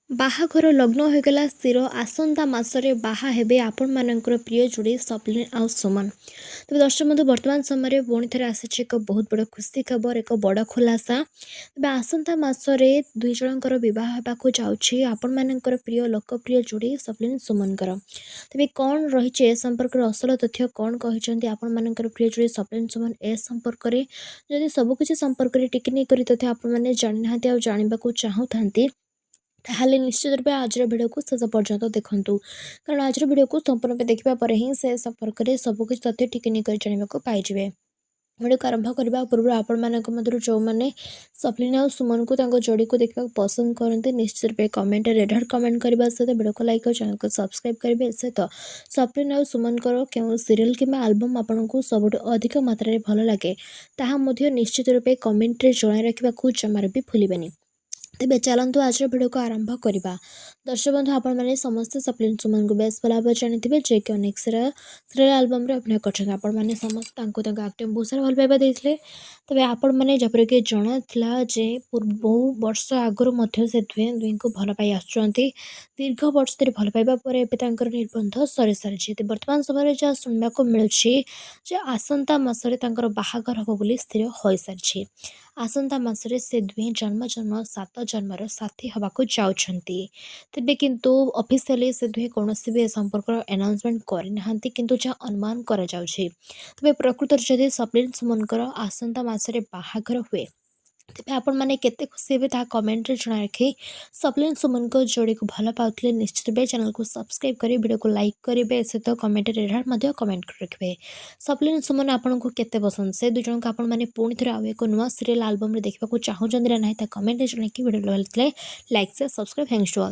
ବାହାଘର ଲଗ୍ନ ହୋଇଗଲା ସ୍ଥିର ଆସନ୍ତା ମାସରେ ବାହା ହେବେ ଆପଣମାନଙ୍କର ପ୍ରିୟ ଯୋଡ଼ି ସପଲିନ ଆଉ ସୁମନ। ତେବେ ଦର୍ଶକ ବନ୍ଧୁ ବର୍ତ୍ତମାନ ସମୟରେ ପୁଣି ଥରେ ଆସିଛି ଏକ ବହୁତ ବଡ଼ ଖୁସି ଖବର, ଏକ ବଡ଼ ଖୁଲାସା। ତେବେ ଆସନ୍ତା ମାସରେ ଦୁଇ ଜଣଙ୍କର ବିବାହ ହେବାକୁ ଯାଉଛି ଆପଣମାନଙ୍କର ପ୍ରିୟ ଲୋକପ୍ରିୟ ଯୋଡ଼ି ସପଲିନ ସୁମନଙ୍କର। ତେବେ କ'ଣ ରହିଛି ଏ ସମ୍ପର୍କରେ ଅସଲ ତଥ୍ୟ, କ'ଣ କହିଛନ୍ତି ଆପଣମାନଙ୍କର ପ୍ରିୟ ଯୋଡ଼ି ସପଲିନ ସୁମନ ଏ ସମ୍ପର୍କରେ, ଯଦି ସବୁକିଛି ସମ୍ପର୍କରେ ଟିକେ ନେଇକରି ତଥ୍ୟ ଆପଣମାନେ ଜାଣିନାହାନ୍ତି ଆଉ ଜାଣିବାକୁ ଚାହୁଁଥାନ୍ତି, ତାହେଲେ ନିଶ୍ଚିତ ରୂପେ ଆଜିର ଭିଡ଼ିଓକୁ ଶେଷ ପର୍ଯ୍ୟନ୍ତ ଦେଖନ୍ତୁ, କାରଣ ଆଜିର ଭିଡ଼ିଓକୁ ସମ୍ପୂର୍ଣ୍ଣ ରୂପେ ଦେଖିବା ପରେ ହିଁ ସେ ସମ୍ପର୍କରେ ସବୁକିଛି ତଥ୍ୟ ଟିକେ ନେଇକରି ଜାଣିବାକୁ ପାଇଯିବେ। ଭିଡ଼ିଓକୁ ଆରମ୍ଭ କରିବା ପୂର୍ବରୁ ଆପଣମାନଙ୍କ ମଧ୍ୟରୁ ଯେଉଁମାନେ ସପଲିନ ଆଉ ସୁମନକୁ ତାଙ୍କ ଯୋଡ଼ିକୁ ଦେଖିବାକୁ ପସନ୍ଦ କରନ୍ତି, ନିଶ୍ଚିତ ରୂପେ କମେଣ୍ଟରେ ରେଡ୍ ହାର୍ଟ କମେଣ୍ଟ କରିବା ସହିତ ଭିଡ଼ିଓକୁ ଲାଇକ୍ ଆଉ ଚ୍ୟାନେଲକୁ ସବସ୍କ୍ରାଇବ୍ କରିବେ। ସହିତ ସପଲିନ ଆଉ ସୁମନଙ୍କର କେଉଁ ସିରିଏଲ୍ କିମ୍ବା ଆଲବମ୍ ଆପଣଙ୍କୁ ସବୁଠୁ ଅଧିକ ମାତ୍ରାରେ ଭଲ ଲାଗେ, ତାହା ମଧ୍ୟ ନିଶ୍ଚିତ ରୂପେ କମେଣ୍ଟରେ ଜଣାଇ ରଖିବାକୁ ଜମାରୁ ବି ଭୁଲିବେନି। ତେବେ ଚାଲନ୍ତୁ ଆଜିର ଭିଡ଼ିଓକୁ ଆରମ୍ଭ କରିବା। ଦର୍ଶକ ବନ୍ଧୁ ଆପଣମାନେ ସମସ୍ତେ ସପଲିନ ସୁମନଙ୍କୁ ବେଶ ଭଲ ଭାବରେ ଜାଣିଥିବେ, ଯିଏକି ଅନେକ ସିରିଏଲ୍ ଆଲବମ୍ରେ ଅଭିନୟ କରିଛନ୍ତି। ଆପଣମାନେ ସମସ୍ତେ ତାଙ୍କ ଆକ୍ଟିଂ ବହୁତ ସାରା ଭଲ ପାଇବା ଦେଇଥିଲେ। ତେବେ ଆପଣମାନେ ଯେପରିକି ଜଣାଥିଲା ଯେ ବହୁ ବର୍ଷ ଆଗରୁ ମଧ୍ୟ ସେ ଦୁହିଁଙ୍କୁ ଭଲ ପାଇ ଆସୁଛନ୍ତି। ଦୀର୍ଘ ବର୍ଷ ଧରି ଭଲ ପାଇବା ପରେ ଏବେ ତାଙ୍କର ନିର୍ବନ୍ଧ ସରିସାରିଛି। ବର୍ତ୍ତମାନ ସମୟରେ ଯାହା ଶୁଣିବାକୁ ମିଳୁଛି ଯେ ଆସନ୍ତା ମାସରେ ତାଙ୍କର ବାହାଘର ହେବ ବୋଲି ସ୍ଥିର ହୋଇସାରିଛି। ଆସନ୍ତା ମାସରେ ସେ ଦୁହେଁ ଜନ୍ମ 7 ଜନ୍ମର ସାଥୀ ହେବାକୁ ଯାଉଛନ୍ତି। ତେବେ କିନ୍ତୁ ଅଫିସିଆଲି ସେ ଦୁହେଁ କୌଣସି ବି ଏ ସମ୍ପର୍କର ଆନାଉନ୍ସମେଣ୍ଟ କରିନାହାନ୍ତି, କିନ୍ତୁ ଯାହା ଅନୁମାନ କରାଯାଉଛି। ତେବେ ପ୍ରକୃତରେ ଯଦି ସପଲିନ ସୁମନଙ୍କର ଆସନ୍ତା ମାସରେ ବାହାଘର ହୁଏ, ତେବେ ଆପଣମାନେ କେତେ ଖୁସି ହେବେ ତାହା କମେଣ୍ଟରେ ଜଣାଇ ରଖି ସପଲିନ ସୁମନଙ୍କ ଯୋଡ଼ିକୁ ଭଲ ପାଉଥିଲେ ନିଶ୍ଚିତ ରୂପେ ଚ୍ୟାନେଲକୁ ସବସ୍କ୍ରାଇବ୍ କରି ଭିଡ଼ିଓକୁ ଲାଇକ୍ କରିବେ। ସହିତ କମେଣ୍ଟରେ ରେଡ୍ ହାର୍ଟ ମଧ୍ୟ କମେଣ୍ଟ କରି ରଖିବେ। ସପଲିନ ସୁମନ ଆପଣଙ୍କୁ କେତେ ପସନ୍ଦ, ସେ ଦୁଇ ଜଣଙ୍କୁ ଆପଣମାନେ ପୁଣି ଥରେ ଆଉ ଏକ ନୂଆ ସିରିଏଲ୍ ଆଲବମ୍ରେ ଦେଖିବାକୁ ଚାହୁଁଛନ୍ତି ନା ନାହିଁ, ତା କମେଣ୍ଟରେ ଜଣାଇକି ଭିଡ଼ିଓ ଭଲ ଲାଗିଥିଲେ like share subscribe. Thanks to all.